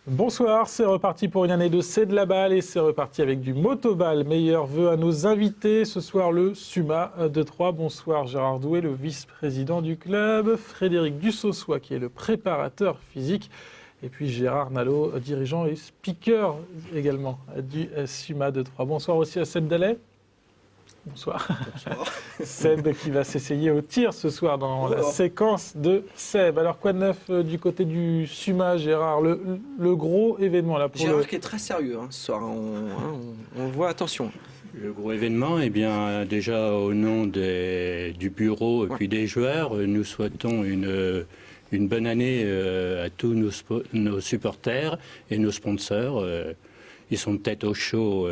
Bonsoir, c'est reparti pour une année de C'est de la balle et c'est reparti avec du motoball. Meilleurs vœux à nos invités. Ce soir, le SUMA de Troyes. Bonsoir Gérard Doué, le vice-président du club. Frédéric Dussossois, qui est le préparateur physique. Et puis Gérard Nalot, dirigeant et speaker également du SUMA de Troyes. Bonsoir aussi à Seb Dallet. Bonsoir. Bonsoir. Seb qui va s'essayer au tir ce soir dans la séquence de Seb. Alors quoi de neuf du côté du SUMA, Gérard, le gros événement là pour Gérard qui est très sérieux ce soir, on voit, attention. Le gros événement, eh bien, déjà au nom du bureau et puis des joueurs, nous souhaitons une bonne année à tous nos supporters et nos sponsors. Ils sont peut-être au chaud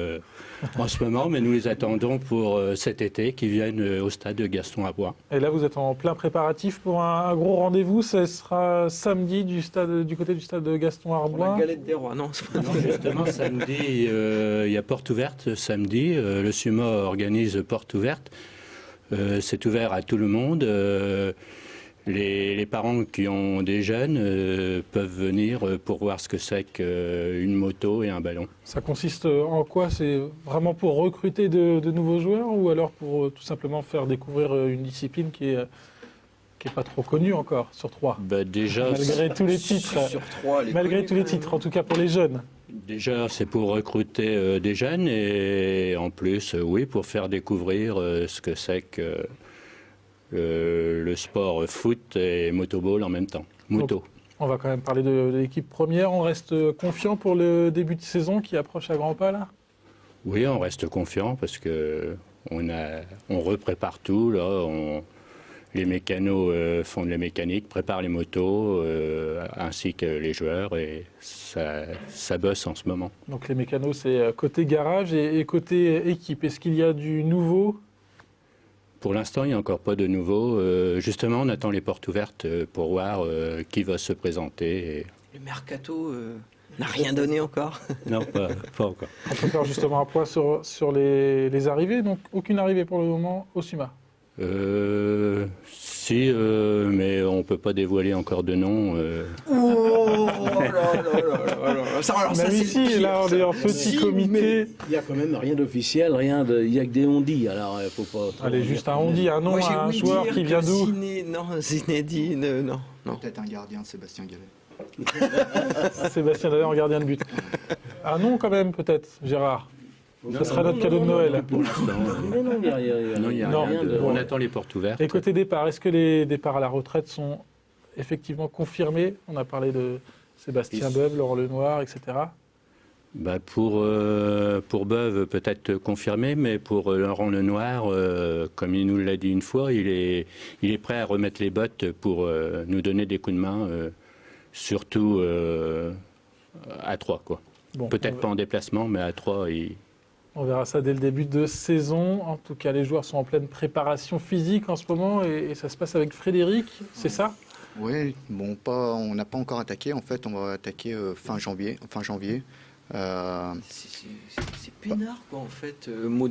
en ce moment, mais nous les attendons pour cet été, qui viennent au stade de Gaston-Arbois. Et là, vous êtes en plein préparatif pour un gros rendez-vous. Ce sera samedi du côté du stade de Gaston-Arbois. La galette des rois, non, Non, justement, samedi, il y a porte ouverte. Samedi, le SUMA organise porte ouverte. C'est ouvert à tout le monde. Les parents qui ont des jeunes peuvent venir pour voir ce que c'est qu'une moto et un ballon. Ça consiste en quoi? C'est vraiment pour recruter de nouveaux joueurs ou alors pour tout simplement faire découvrir une discipline qui est pas trop connue encore sur Troyes, Déjà, malgré tous les titres. Sur 3, Malgré tous les titres, en tout cas pour les jeunes. Déjà, c'est pour recruter des jeunes et en plus, oui, pour faire découvrir ce que c'est que le sport foot et motoball en même temps. Moto. Donc, on va quand même parler de l'équipe première. On reste confiant pour le début de saison qui approche à grands pas là? Oui, on reste confiant parce que on reprépare tout. Là, les mécanos font de la mécanique, préparent les motos, ainsi que les joueurs, et ça bosse en ce moment. Donc les mécanos, c'est côté garage et côté équipe. Est-ce qu'il y a du nouveau? Pour l'instant, il n'y a encore pas de nouveau. Justement, on attend les portes ouvertes pour voir qui va se présenter. Le mercato n'a rien donné encore. Non, pas encore. On peut faire justement un point sur les arrivées. Donc aucune arrivée pour le moment au SUMA. Si, mais on ne peut pas dévoiler encore de nom. Oh là là là. Ça, alors, ça, Même c'est ici, le pire, là, on ça. est en petit Si, comité. Il n'y a quand même rien d'officiel, il n'y a que des on-dit, alors il ne faut pas... trop Allez, dire juste quand un même. on-dit, un nom, Moi, j'ai un ouï joueur dire qui vient que d'où? Zinedine, non. Peut-être un gardien, Sébastien Gallet. Sébastien Dallet en gardien de but. Un nom quand même, peut-être, Gérard. Ce sera notre cadeau de Noël. Pour l'instant. Non, il n'y a rien. Non, il n'y a Non, rien. bon. On attend les portes ouvertes. Et côté départ, est-ce que les départs à la retraite sont effectivement confirmés? On a parlé de Sébastien Beuve, Laurent Lenoir, etc. Pour Beuve, peut-être confirmé, mais pour Laurent Lenoir, comme il nous l'a dit une fois, il est prêt à remettre les bottes pour nous donner des coups de main, surtout à Troyes, quoi. Bon, Peut-être pas en déplacement, mais à Troyes, on verra ça dès le début de saison. En tout cas, les joueurs sont en pleine préparation physique en ce moment et ça se passe avec Frédéric, c'est ça? Oui, bon, on n'a pas encore attaqué. En fait, on va attaquer fin janvier. C'est peinard, quoi, en fait,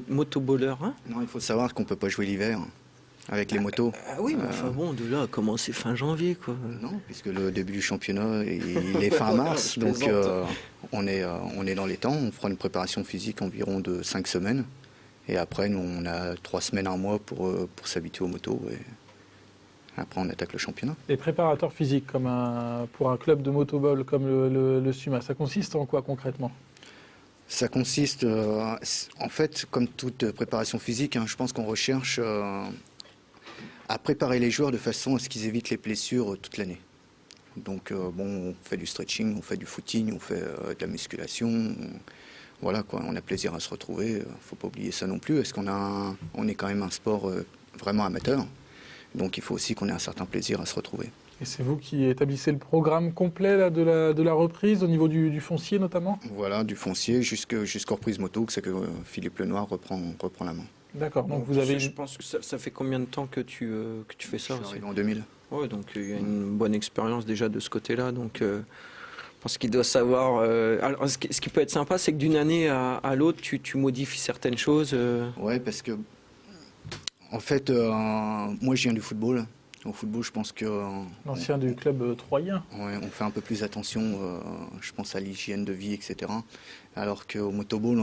motoballeur, hein. Non, il faut savoir qu'on ne peut pas jouer l'hiver avec les motos. Ah oui, mais enfin bon, de là à commencer fin janvier, quoi. Non, puisque le début du championnat il est fin mars, Je donc plaisante. on est dans les temps. On fera une préparation physique environ de 5 semaines. Et après, nous, on a 3 semaines, un mois pour s'habituer aux motos. Et après, on attaque le championnat. Les préparateurs physiques, pour un club de motoball comme le SUMA, ça consiste en quoi concrètement? Ça consiste, en fait, comme toute préparation physique, je pense qu'on recherche à préparer les joueurs de façon à ce qu'ils évitent les blessures toute l'année. Donc, on fait du stretching, on fait du footing, on fait de la musculation. Voilà, quoi, on a plaisir à se retrouver. Il ne faut pas oublier ça non plus. Est-ce on est quand même un sport vraiment amateur. Donc, il faut aussi qu'on ait un certain plaisir à se retrouver. Et c'est vous qui établissez le programme complet là, de la reprise, au niveau du foncier notamment? Voilà, du foncier jusqu'aux reprises moto, que c'est que Philippe Lenoir reprend la main. D'accord, donc vous avez... Je pense que ça fait combien de temps que tu fais ça Je suis aussi? arrivé en 2000. Ouais, donc il y a une bonne expérience déjà de ce côté-là. Donc je pense qu'il doit savoir. Alors, ce qui peut être sympa, c'est que d'une année à l'autre, tu modifies certaines choses. Ouais, parce que en fait, moi je viens du football Au football, je pense que L'ancien du club troyen. ouais, on fait un peu plus attention, je pense à l'hygiène de vie, etc. Alors qu'au motoball,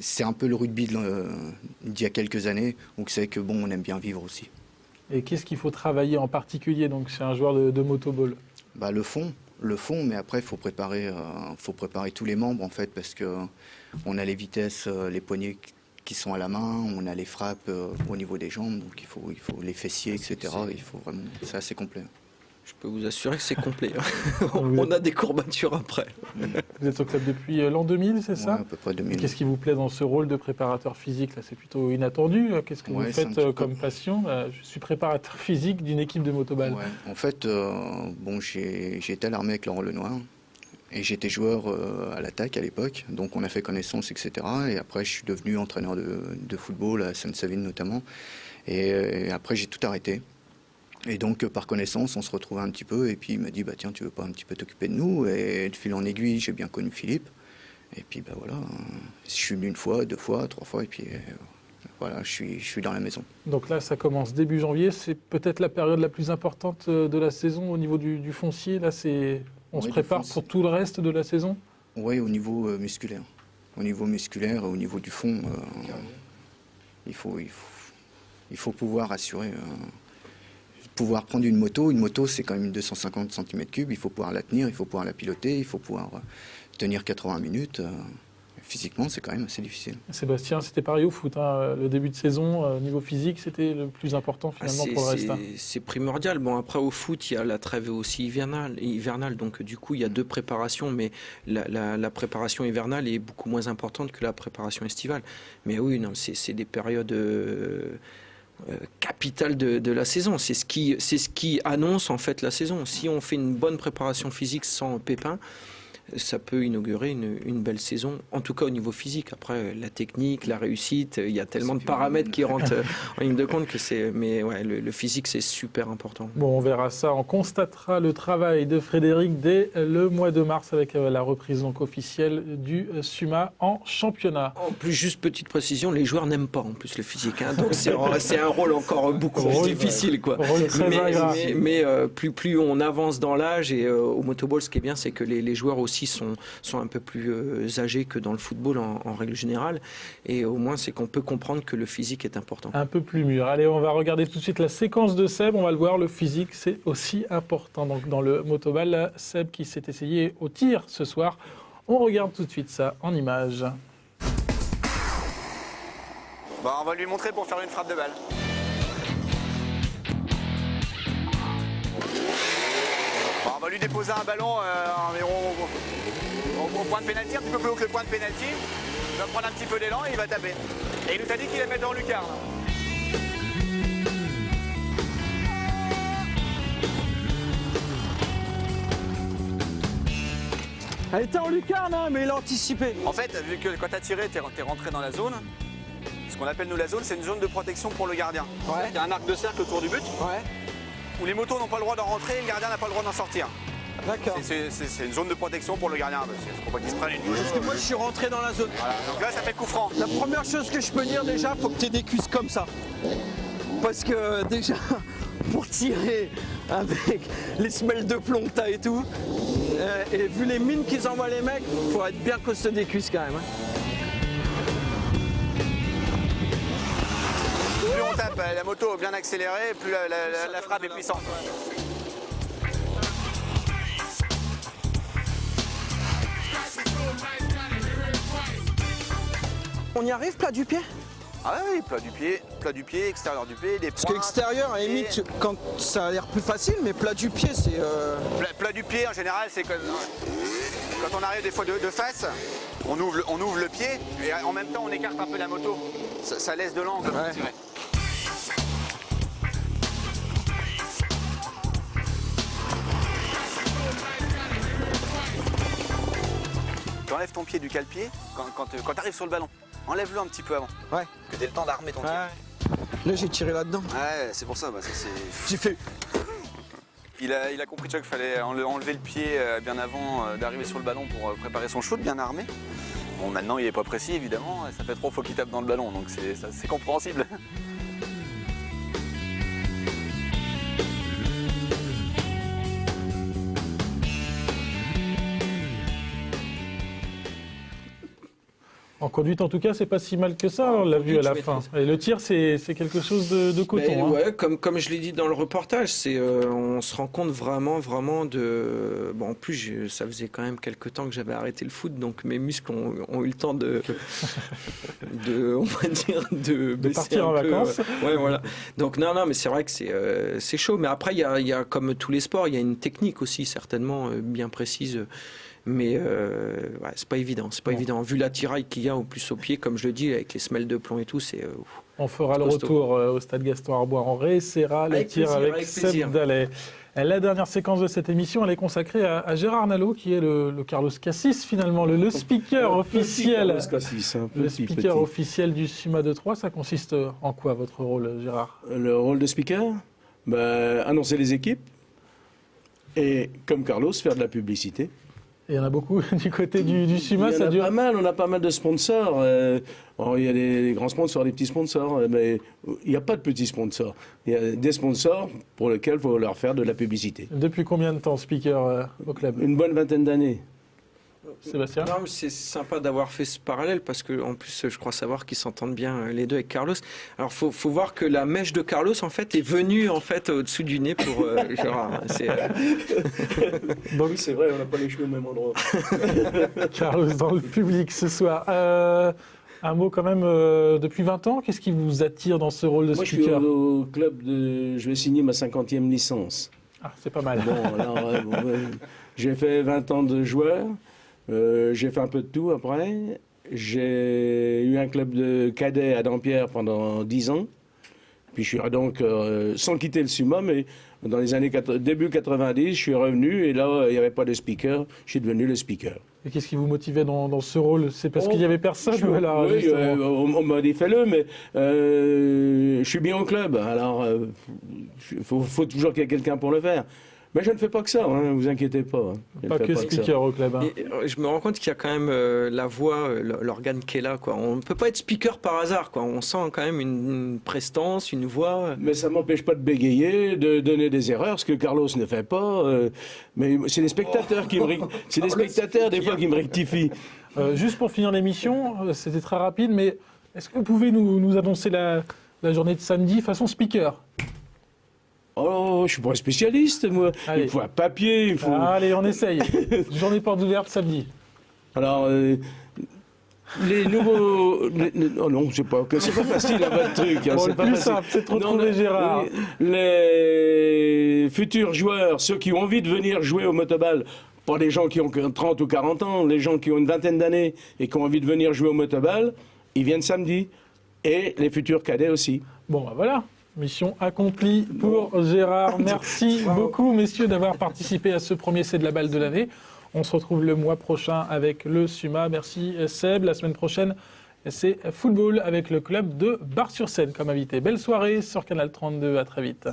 c'est un peu le rugby d'il y a quelques années, où c'est que bon, on aime bien vivre aussi. Et qu'est-ce qu'il faut travailler en particulier donc chez un joueur de motoball? Bah, le fond, mais après, il faut préparer tous les membres, en fait, parce que on a les vitesses, les poignets qui sont à la main, on a les frappes au niveau des jambes, donc il faut les fessiers, etc. Il faut vraiment, c'est assez complet. Je peux vous assurer que c'est complet. On a des courbatures après. Vous êtes au club depuis l'an 2000, c'est ça? Ouais, à peu près 2000. Qu'est-ce qui vous plaît dans ce rôle de préparateur physique? Là, c'est plutôt inattendu. Qu'est-ce que vous Ouais, c'est un faites petit peu. comme passion? Je suis préparateur physique d'une équipe de motoball. Ouais. En fait, bon, j'ai été à l'armée avec Laurent Lenoir et j'étais joueur à l'attaque à l'époque, donc on a fait connaissance, etc. Et après, je suis devenu entraîneur de football à Sainte-Savine notamment. Et après, j'ai tout arrêté. Et donc, par connaissance, on se retrouvait un petit peu. Et puis, il m'a dit, bah, tiens, tu veux pas un petit peu t'occuper de nous? Et de fil en aiguille, j'ai bien connu Philippe. Et puis, bah, voilà, je suis venu 1 fois, 2 fois, 3 fois. Et puis, voilà, je suis dans la maison. Donc là, ça commence début janvier. C'est peut-être la période la plus importante de la saison au niveau du foncier. Là, on se Oui, prépare du foncier. pour tout le reste de la saison? Oui, au niveau musculaire. Au niveau musculaire, au niveau du fond, il faut pouvoir assurer... pouvoir prendre une moto, c'est quand même 250 cm3, il faut pouvoir la tenir, il faut pouvoir la piloter, il faut pouvoir tenir 80 minutes. Physiquement, c'est quand même assez difficile. Sébastien, c'était pareil au foot. Hein. Le début de saison, niveau physique, c'était le plus important finalement pour le reste. Hein. C'est primordial. Bon, après, au foot, il y a la trêve aussi hivernale. Donc, du coup, il y a 2 préparations, mais la préparation hivernale est beaucoup moins importante que la préparation estivale. Mais oui, non, c'est des périodes... capitale de la saison. C'est ce qui annonce en fait la saison. Si on fait une bonne préparation physique sans pépin, ça peut inaugurer une belle saison, en tout cas au niveau physique. Après, la technique, la réussite, il y a tellement de paramètres qui rentrent en ligne de compte que c'est... Mais ouais, le physique, c'est super important. Bon, on verra ça. On constatera le travail de Frédéric dès le mois de mars avec la reprise donc officielle du SUMA en championnat. En plus, juste petite précision, les joueurs n'aiment pas en plus le physique. Hein, donc c'est un rôle encore beaucoup plus difficile. Quoi. Rôle très ingrat. Mais plus on avance dans l'âge, et au motoball, ce qui est bien, c'est que les joueurs aussi sont un peu plus âgés que dans le football en règle générale. Et au moins, c'est qu'on peut comprendre que le physique est important. Un peu plus mûr. Allez, on va regarder tout de suite la séquence de Seb. On va le voir, le physique, c'est aussi important. Donc, dans le motoball, là, Seb qui s'est essayé au tir ce soir. On regarde tout de suite ça en images. Bon, on va lui montrer pour faire une frappe de balle. Bon, on va lui déposer un ballon environ au point de pénalty, un petit peu plus haut que le point de pénalty. Il va prendre un petit peu d'élan et il va taper. Et il nous a dit qu'il la mettait en lucarne. Elle était en lucarne, hein, mais il a anticipé. En fait, vu que quand tu as tiré, tu es rentré dans la zone. Ce qu'on appelle nous la zone, c'est une zone de protection pour le gardien. Ouais. Il y a un arc de cercle autour du but Ouais, où les motos n'ont pas le droit d'en rentrer et le gardien n'a pas le droit d'en sortir. d'accord. C'est une zone de protection pour le gardien. Il ne faut pas qu'il se prenne une bouche. Parce que moi, je suis rentré dans la zone. Voilà. Donc là, ça fait coup franc. La première chose que je peux dire déjà, faut que tu aies des cuisses comme ça. Parce que déjà, pour tirer avec les semelles de plomb que t'as et tout, et vu les mines qu'ils envoient les mecs, faut être bien costaud des cuisses quand même. Hein. Plus on tape la moto bien accélérée, plus la frappe est puissante. On y arrive, plat du pied? Ah oui, plat du pied, extérieur du pied, des Parce que extérieur, à la limite, quand ça a l'air plus facile, mais plat du pied, c'est... Plat du pied, en général, c'est quand on arrive des fois de face, on ouvre le pied et en même temps on écarte un peu la moto. Ça laisse de l'angle pour tirer. Tu enlèves ton pied du cale-pied quand tu arrives sur le ballon. Enlève-le un petit peu avant. Ouais. Que tu aies le temps d'armer ton pied. Là, j'ai tiré là-dedans. Ouais, c'est pour ça. Ça, c'est... J'ai fait... Il a compris qu'il fallait enlever le pied bien avant d'arriver sur le ballon pour préparer son shoot bien armé. Bon, maintenant, il n'est pas précis, évidemment. Ça fait 3 fois qu'il tape dans le ballon, donc c'est compréhensible. En conduite, en tout cas, c'est pas si mal que ça, on l'a vu à la fin. Et le tir, c'est quelque chose de coton. Ouais, comme je l'ai dit dans le reportage, on se rend compte vraiment de... Bon, en plus, ça faisait quand même quelques temps que j'avais arrêté le foot, donc mes muscles ont eu le temps on va dire, de baisser partir en vacances. Ouais, voilà. Donc non, mais c'est vrai que c'est chaud. Mais après, il y a, comme tous les sports, il y a une technique aussi, certainement, bien précise. Mais c'est pas évident, évident. Vu l'attirail qu'il y a au plus au pied, comme je le dis, avec les semelles de plomb et tout, c'est... On fera le retour au stade Gaston-Arbois. On réessayera le tir avec Seb Dallet. La dernière séquence de cette émission, elle est consacrée à Gérard Nalot, qui est le Carlos Cassis, finalement, le speaker officiel. Le speaker officiel du SUMA de Troyes. Ça consiste en quoi, votre rôle, Gérard? Le rôle de speaker, annoncer les équipes et, comme Carlos, faire de la publicité. Il y en a beaucoup du côté du SUMA, ça dure. On a pas mal de sponsors. Il y a des grands sponsors, des petits sponsors, mais il n'y a pas de petits sponsors. Il y a des sponsors pour lesquels il faut leur faire de la publicité. Depuis combien de temps, speaker au club? Une bonne vingtaine d'années. Sébastien? Non, mais c'est sympa d'avoir fait ce parallèle parce que en plus, je crois savoir qu'ils s'entendent bien les deux avec Carlos. Alors, faut voir que la mèche de Carlos en fait est venue en fait au-dessous du nez pour Gérard. Donc c'est vrai, on n'a pas les cheveux au même endroit. Carlos dans le public ce soir. Un mot quand même, depuis 20 ans, qu'est-ce qui vous attire dans ce rôle de speaker? Moi, je suis au club je vais signer ma 50e licence. Ah, c'est pas mal. Bon, alors, j'ai fait 20 ans de joueur. J'ai fait un peu de tout après. J'ai eu un club de cadets à Dampierre pendant 10 ans. Puis je suis donc, sans quitter le SUMA, mais dans les années début 90, je suis revenu et là, il n'y avait pas de speaker. Je suis devenu le speaker. Et qu'est-ce qui vous motivait dans ce rôle? C'est parce qu'il n'y avait personne ou alors, oui, on m'a dit fais-le, mais je suis bien au club. Alors, il faut toujours qu'il y ait quelqu'un pour le faire. Mais je ne fais pas que ça, ne vous inquiétez pas. Pas que speaker au club. Et, je me rends compte qu'il y a quand même la voix, l'organe qui est là. Quoi. On ne peut pas être speaker par hasard. Quoi. On sent quand même une prestance, une voix. Mais ça ne m'empêche pas de bégayer, de donner des erreurs, ce que Carlos ne fait pas. Mais c'est les spectateurs c'est les spectateurs des fois qui me rectifient. Juste pour finir l'émission, c'était très rapide, mais est-ce que vous pouvez nous annoncer la journée de samedi façon speaker? Oh, je suis pas un spécialiste, moi. Allez. Il faut un papier, il faut... Allez, on essaye. Journée porte ouverte samedi. Alors, les nouveaux... Oh non, c'est pas facile, à votre truc. Bon, c'est le pas plus facile. simple, c'est de retrouver Gérard. Les futurs joueurs, ceux qui ont envie de venir jouer au motoball, pas les gens qui ont 30 ou 40 ans, les gens qui ont une vingtaine d'années et qui ont envie de venir jouer au motoball, ils viennent samedi. Et les futurs cadets aussi. Bon, voilà. Mission accomplie pour Gérard. Merci beaucoup, messieurs, d'avoir participé à ce premier C'est de la balle de l'année. On se retrouve le mois prochain avec le SUMA. Merci Seb. La semaine prochaine, c'est football avec le club de Bar-sur-Seine comme invité. Belle soirée sur Canal 32. À très vite.